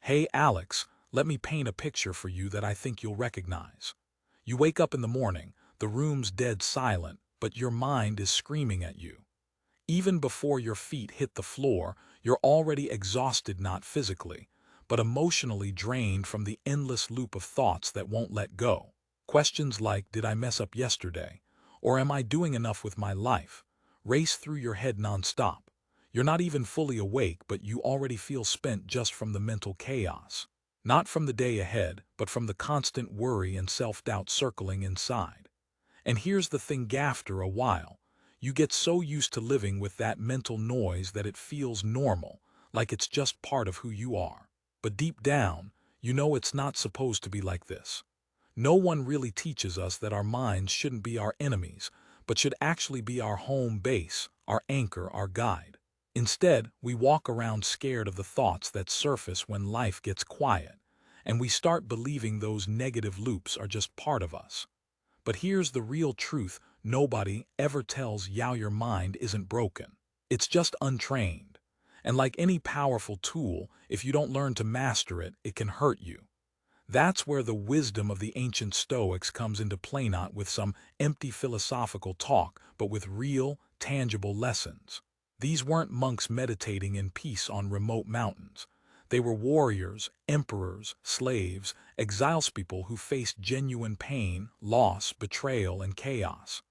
Hey Alex, let me paint a picture for you that I think you'll recognize. You wake up in the morning, the room's dead silent, but your mind is screaming at you. Even before your feet hit the floor, you're already exhausted, not physically, but emotionally drained from the endless loop of thoughts that won't let go. Questions like, did I mess up yesterday? Or am I doing enough with my life? Race through your head nonstop. You're not even fully awake, but you already feel spent just from the mental chaos. Not from the day ahead, but from the constant worry and self-doubt circling inside. And here's the thing, after a while, you get so used to living with that mental noise that it feels normal, like it's just part of who you are. But deep down, you know it's not supposed to be like this. No one really teaches us that our minds shouldn't be our enemies, but should actually be our home base, our anchor, our guide. Instead, we walk around scared of the thoughts that surface when life gets quiet, and we start believing those negative loops are just part of us. But here's the real truth: nobody ever tells you your mind isn't broken. It's just untrained. And like any powerful tool, if you don't learn to master it, it can hurt you. That's where the wisdom of the ancient Stoics comes into play, not with some empty philosophical talk, but with real, tangible lessons. These weren't monks meditating in peace on remote mountains. They were warriors, emperors, slaves, exilespeople who faced genuine pain, loss, betrayal, and chaos.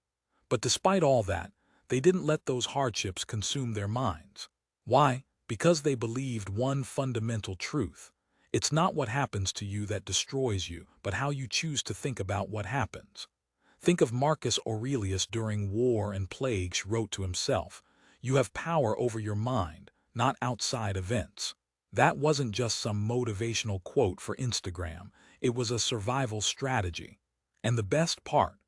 But despite all that, they didn't let those hardships consume their minds. Why? Because they believed one fundamental truth. It's not what happens to you that destroys you, but how you choose to think about what happens. Think of Marcus Aurelius during war and plague. He wrote to himself, "You have power over your mind, not outside events." That wasn't just some motivational quote for Instagram. It was a survival strategy. And the best part,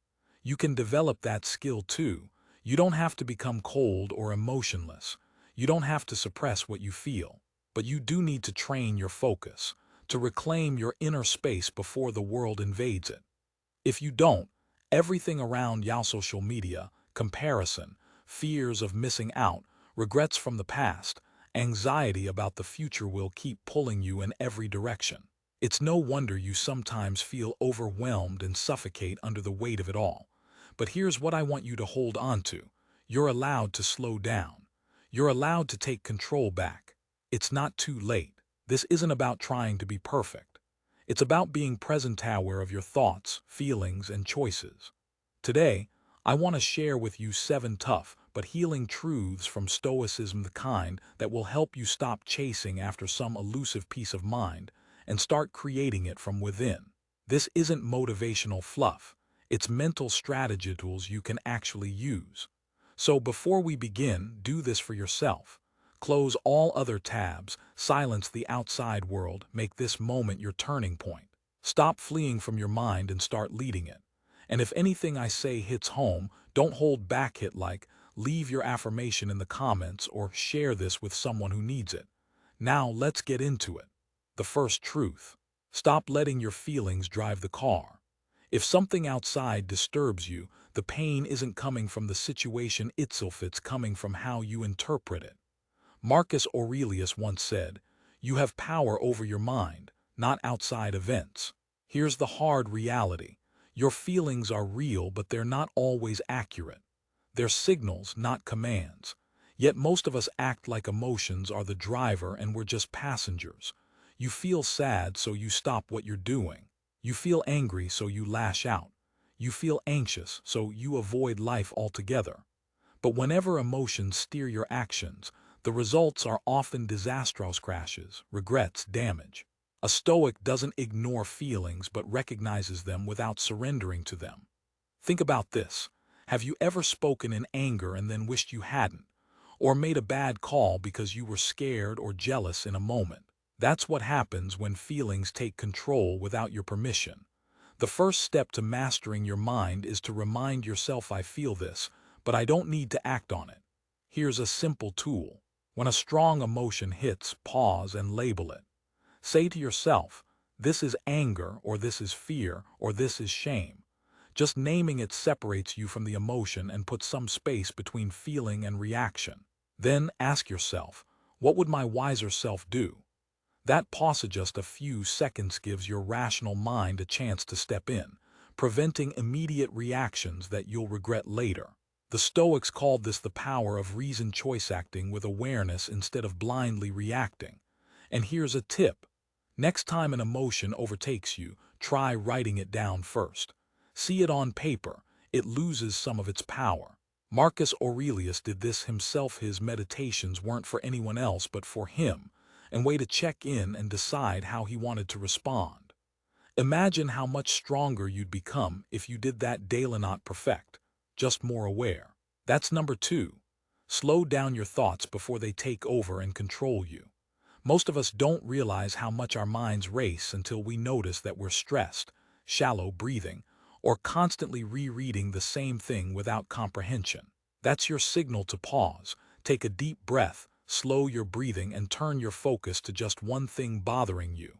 you can develop that skill too. You don't have to become cold or emotionless. You don't have to suppress what you feel. But you do need to train your focus, to reclaim your inner space before the world invades it. If you don't, everything around your social media, comparison, fears of missing out, regrets from the past, anxiety about the future will keep pulling you in every direction. It's no wonder you sometimes feel overwhelmed and suffocate under the weight of it all. But here's what I want you to hold on to. You're allowed to slow down. You're allowed to take control back. It's not too late. This isn't about trying to be perfect. It's about being present, aware of your thoughts, feelings, and choices. Today, I want to share with you 7 tough but healing truths from Stoicism, the kind that will help you stop chasing after some elusive peace of mind and start creating it from within. This isn't motivational fluff. It's mental strategy tools you can actually use. So before we begin, do this for yourself. Close all other tabs, silence the outside world, make this moment your turning point. Stop fleeing from your mind and start leading it. And if anything I say hits home, don't hold back. Leave your affirmation in the comments or share this with someone who needs it. Now let's get into it. The first truth: stop letting your feelings drive the car. If something outside disturbs you, the pain isn't coming from the situation itself, it's coming from how you interpret it. Marcus Aurelius once said, "You have power over your mind, not outside events." Here's the hard reality. Your feelings are real, but they're not always accurate. They're signals, not commands. Yet most of us act like emotions are the driver and we're just passengers. You feel sad, so you stop what you're doing. You feel angry, so you lash out. You feel anxious, so you avoid life altogether. But whenever emotions steer your actions, the results are often disastrous: crashes, regrets, damage. A Stoic doesn't ignore feelings but recognizes them without surrendering to them. Think about this. Have you ever spoken in anger and then wished you hadn't? Or made a bad call because you were scared or jealous in a moment? That's what happens when feelings take control without your permission. The first step to mastering your mind is to remind yourself, "I feel this, but I don't need to act on it." Here's a simple tool. When a strong emotion hits, pause and label it. Say to yourself, "This is anger," or "This is fear," or "This is shame." Just naming it separates you from the emotion and puts some space between feeling and reaction. Then ask yourself, what would my wiser self do? That pause of just a few seconds gives your rational mind a chance to step in, preventing immediate reactions that you'll regret later. The Stoics called this the power of reasoned choice, acting with awareness instead of blindly reacting. And here's a tip. Next time an emotion overtakes you, try writing it down first. See it on paper. It loses some of its power. Marcus Aurelius did this himself. His meditations weren't for anyone else but for him, and way to check in and decide how he wanted to respond. Imagine how much stronger you'd become if you did that daily, not perfect, just more aware. That's number 2. Slow down your thoughts before they take over and control you. Most of us don't realize how much our minds race until we notice that we're stressed, shallow breathing, or constantly rereading the same thing without comprehension. That's your signal to pause. Take a deep breath, slow your breathing, and turn your focus to just one thing bothering you.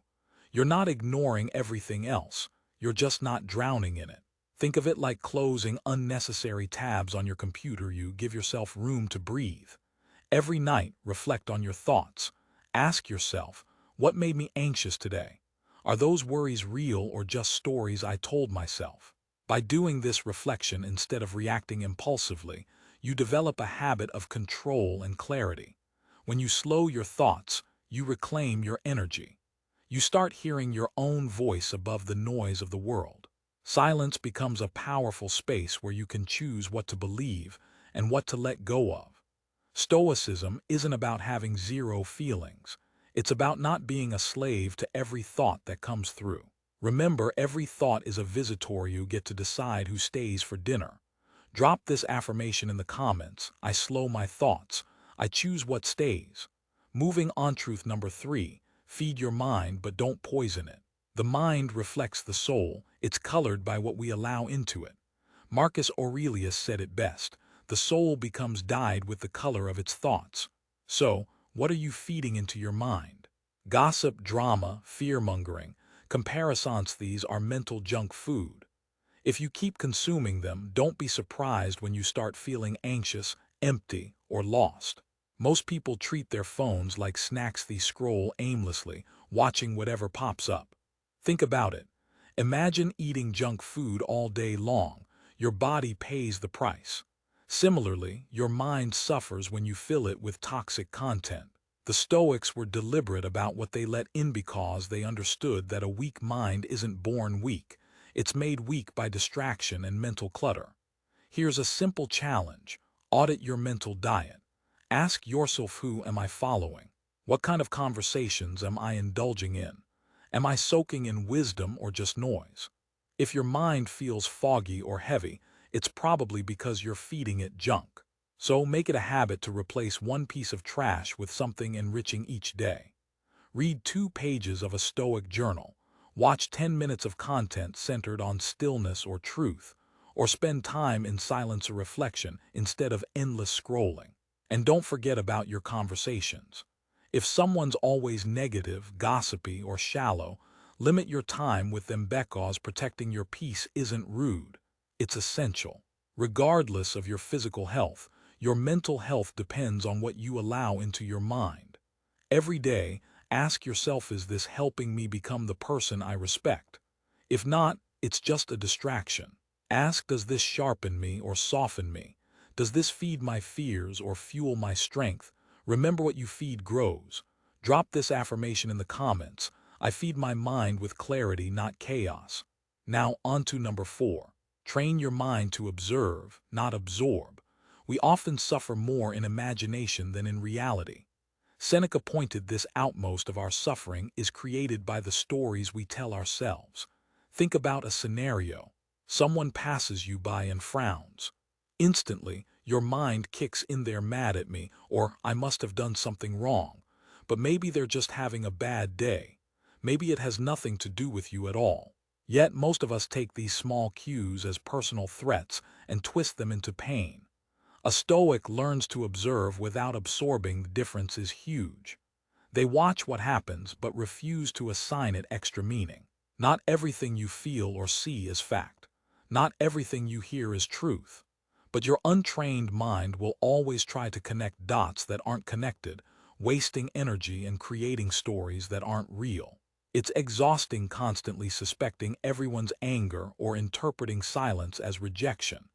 You're not ignoring everything else, you're just not drowning in it. Think of it like closing unnecessary tabs on your computer. You give yourself room to breathe. Every night, reflect on your thoughts. Ask yourself, what made me anxious today? Are those worries real or just stories I told myself? By doing this reflection instead of reacting impulsively, you develop a habit of control and clarity. When you slow your thoughts, you reclaim your energy. You start hearing your own voice above the noise of the world. Silence becomes a powerful space where you can choose what to believe and what to let go of. Stoicism isn't about having zero feelings. It's about not being a slave to every thought that comes through. Remember, every thought is a visitor. You get to decide who stays for dinner. Drop this affirmation in the comments. I slow my thoughts. I choose what stays. Moving on. Truth number 3. Feed your mind, but don't poison it. The mind reflects the soul. It's colored by what we allow into it. Marcus Aurelius said it best. The soul becomes dyed with the color of its thoughts. So, what are you feeding into your mind? Gossip, drama, fear-mongering, comparisons. These are mental junk food. If you keep consuming them, don't be surprised when you start feeling anxious, empty, or lost. Most people treat their phones like snacks. They scroll aimlessly, watching whatever pops up. Think about it. Imagine eating junk food all day long. Your body pays the price. Similarly, your mind suffers when you fill it with toxic content. The Stoics were deliberate about what they let in because they understood that a weak mind isn't born weak. It's made weak by distraction and mental clutter. Here's a simple challenge. Audit your mental diet. Ask yourself, who am I following? What kind of conversations am I indulging in? Am I soaking in wisdom or just noise? If your mind feels foggy or heavy, it's probably because you're feeding it junk. So make it a habit to replace one piece of trash with something enriching each day. Read 2 pages of a Stoic journal. Watch 10 minutes of content centered on stillness or truth, or spend time in silence or reflection instead of endless scrolling. And don't forget about your conversations. If someone's always negative, gossipy, or shallow, limit your time with them because protecting your peace isn't rude. It's essential. Regardless of your physical health, your mental health depends on what you allow into your mind. Every day, ask yourself, is this helping me become the person I respect? If not, it's just a distraction. Ask, does this sharpen me or soften me? Does this feed my fears or fuel my strength? Remember, what you feed grows. Drop this affirmation in the comments. I feed my mind with clarity, not chaos. Now on to number 4. Train your mind to observe, not absorb. We often suffer more in imagination than in reality. Seneca pointed this out. Most of our suffering is created by the stories we tell ourselves. Think about a scenario. Someone passes you by and frowns. Instantly, your mind kicks in, they're mad at me, or I must have done something wrong. But maybe they're just having a bad day. Maybe it has nothing to do with you at all. Yet most of us take these small cues as personal threats and twist them into pain. A Stoic learns to observe without absorbing. The difference is huge. They watch what happens but refuse to assign it extra meaning. Not everything you feel or see is fact. Not everything you hear is truth. But your untrained mind will always try to connect dots that aren't connected, wasting energy and creating stories that aren't real. It's exhausting constantly suspecting everyone's anger or interpreting silence as rejection.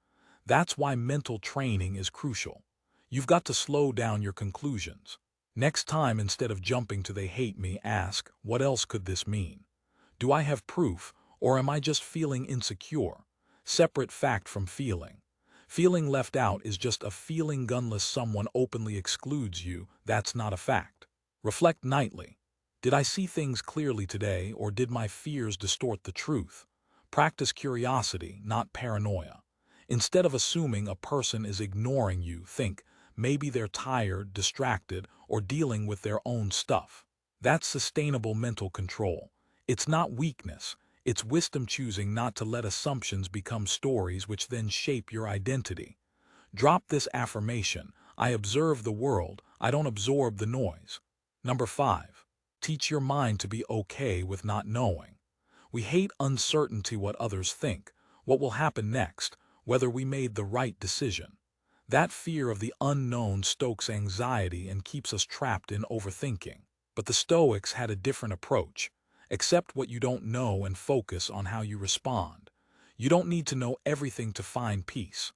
That's why mental training is crucial. You've got to slow down your conclusions. Next time, instead of jumping to "they hate me," ask, what else could this mean? Do I have proof, or am I just feeling insecure? Separate fact from feeling. Feeling left out is just a feeling unless someone openly excludes you. That's not a fact. Reflect nightly. Did I see things clearly today, or did my fears distort the truth? Practice curiosity, not paranoia. Instead of assuming a person is ignoring you, think, maybe they're tired, distracted, or dealing with their own stuff. That's sustainable mental control. It's not weakness, it's wisdom, choosing not to let assumptions become stories which then shape your identity. Drop this affirmation: I observe the world, I don't absorb the noise. Number 5. Teach your mind to be okay with not knowing. We hate uncertainty, what others think, what will happen next, whether we made the right decision. That fear of the unknown stokes anxiety and keeps us trapped in overthinking. But the Stoics had a different approach. Accept what you don't know and focus on how you respond. You don't need to know everything to find peace.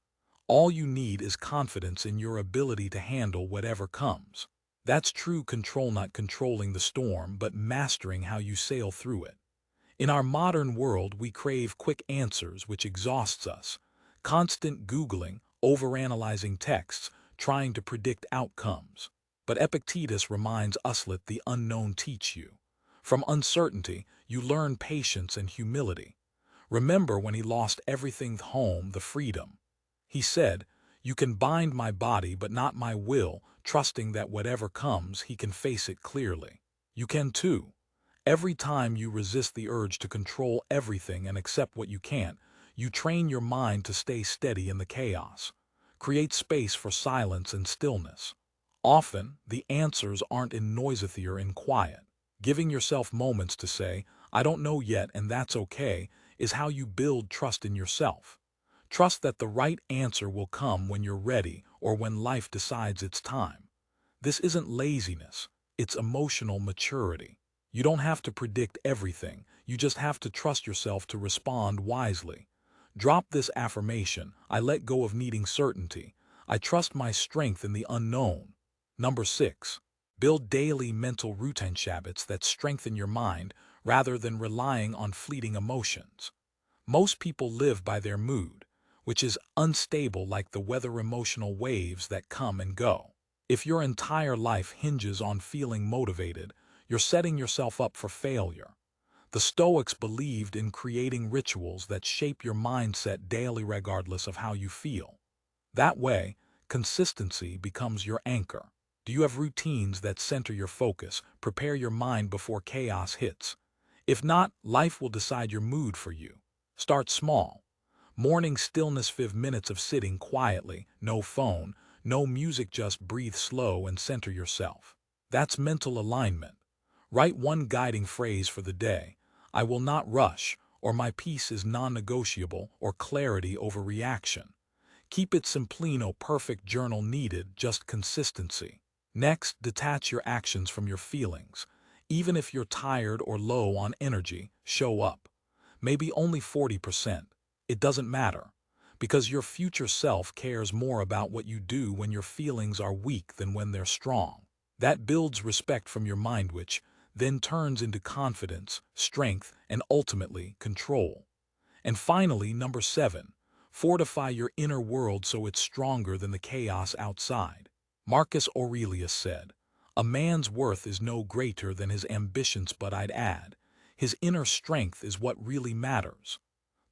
All you need is confidence in your ability to handle whatever comes. That's true control, not controlling the storm, but mastering how you sail through it. In our modern world, we crave quick answers, which exhausts us. Constant Googling, overanalyzing texts, trying to predict outcomes. But Epictetus reminds us, let the unknown teach you. From uncertainty, you learn patience and humility. Remember when he lost everything: home, the freedom. He said, "You can bind my body but not my will," trusting that whatever comes, he can face it clearly. You can too. Every time you resist the urge to control everything and accept what you can't, you train your mind to stay steady in the chaos. Create space for silence and stillness. Often, the answers aren't in noisy or in quiet. Giving yourself moments to say, "I don't know yet, and that's okay," is how you build trust in yourself. Trust that the right answer will come when you're ready, or when life decides it's time. This isn't laziness, it's emotional maturity. You don't have to predict everything, you just have to trust yourself to respond wisely. Drop this affirmation: I let go of needing certainty. I trust my strength in the unknown. Number 6. Build daily mental routine habits that strengthen your mind rather than relying on fleeting emotions. Most people live by their mood, which is unstable like the weather, emotional waves that come and go. If your entire life hinges on feeling motivated, you're setting yourself up for failure. The Stoics believed in creating rituals that shape your mindset daily regardless of how you feel. That way, consistency becomes your anchor. Do you have routines that center your focus, prepare your mind before chaos hits? If not, life will decide your mood for you. Start small. Morning stillness, 5 minutes of sitting quietly, no phone, no music, just breathe slow and center yourself. That's mental alignment. Write one guiding phrase for the day: I will not rush, or my peace is non-negotiable, or clarity over reaction. Keep it simplino, perfect journal needed, just consistency. Next, detach your actions from your feelings. Even if you're tired or low on energy, show up. Maybe only 40%. It doesn't matter, because your future self cares more about what you do when your feelings are weak than when they're strong. That builds respect from your mind, which then turns into confidence, strength, and ultimately control. And finally, number 7, fortify your inner world so it's stronger than the chaos outside. Marcus Aurelius said, "A man's worth is no greater than his ambitions, but I'd add, his inner strength is what really matters."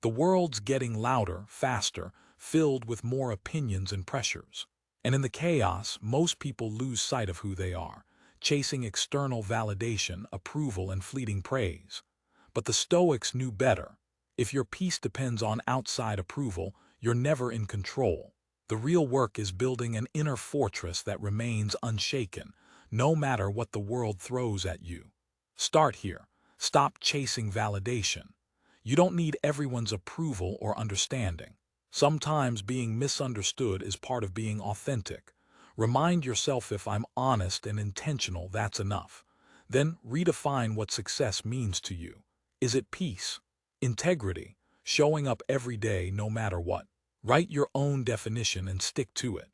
The world's getting louder, faster, filled with more opinions and pressures. And in the chaos, most people lose sight of who they are, chasing external validation, approval, and fleeting praise. But the Stoics knew better. If your peace depends on outside approval, you're never in control. The real work is building an inner fortress that remains unshaken, no matter what the world throws at you. Start here. Stop chasing validation. You don't need everyone's approval or understanding. Sometimes being misunderstood is part of being authentic. Remind yourself, if I'm honest and intentional, that's enough. Then redefine what success means to you. Is it peace? Integrity? Showing up every day no matter what? Write your own definition and stick to it.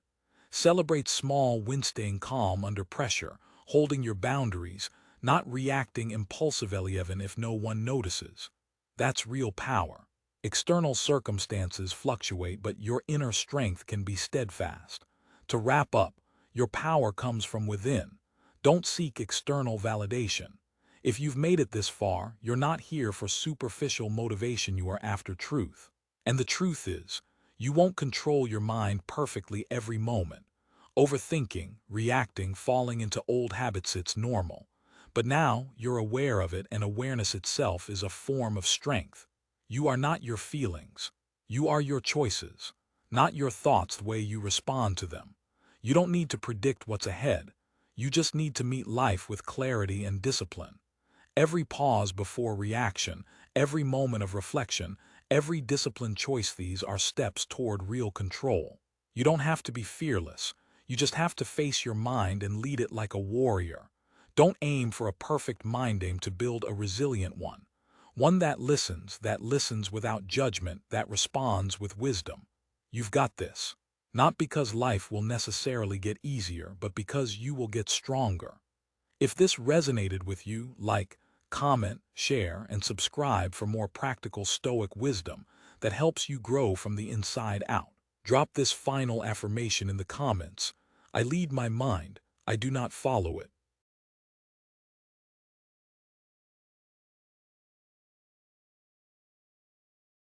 Celebrate small wins, staying calm under pressure, holding your boundaries, not reacting impulsively even if no one notices. That's real power. External circumstances fluctuate, but your inner strength can be steadfast. To wrap up, your power comes from within. Don't seek external validation. If you've made it this far, you're not here for superficial motivation, you are after truth. And the truth is, you won't control your mind perfectly every moment. Overthinking, reacting, falling into old habits, it's normal. But now you're aware of it, and awareness itself is a form of strength. You are not your feelings. You are your choices, not your thoughts, the way you respond to them. You don't need to predict what's ahead. You just need to meet life with clarity and discipline. Every pause before reaction, every moment of reflection, every disciplined choice, these are steps toward real control. You don't have to be fearless. You just have to face your mind and lead it like a warrior. Don't aim for a perfect mind, aim to build a resilient one. One that listens without judgment, that responds with wisdom. You've got this. Not because life will necessarily get easier, but because you will get stronger. If this resonated with you, like, comment, share, and subscribe for more practical Stoic wisdom that helps you grow from the inside out. Drop this final affirmation in the comments. I lead my mind, I do not follow it.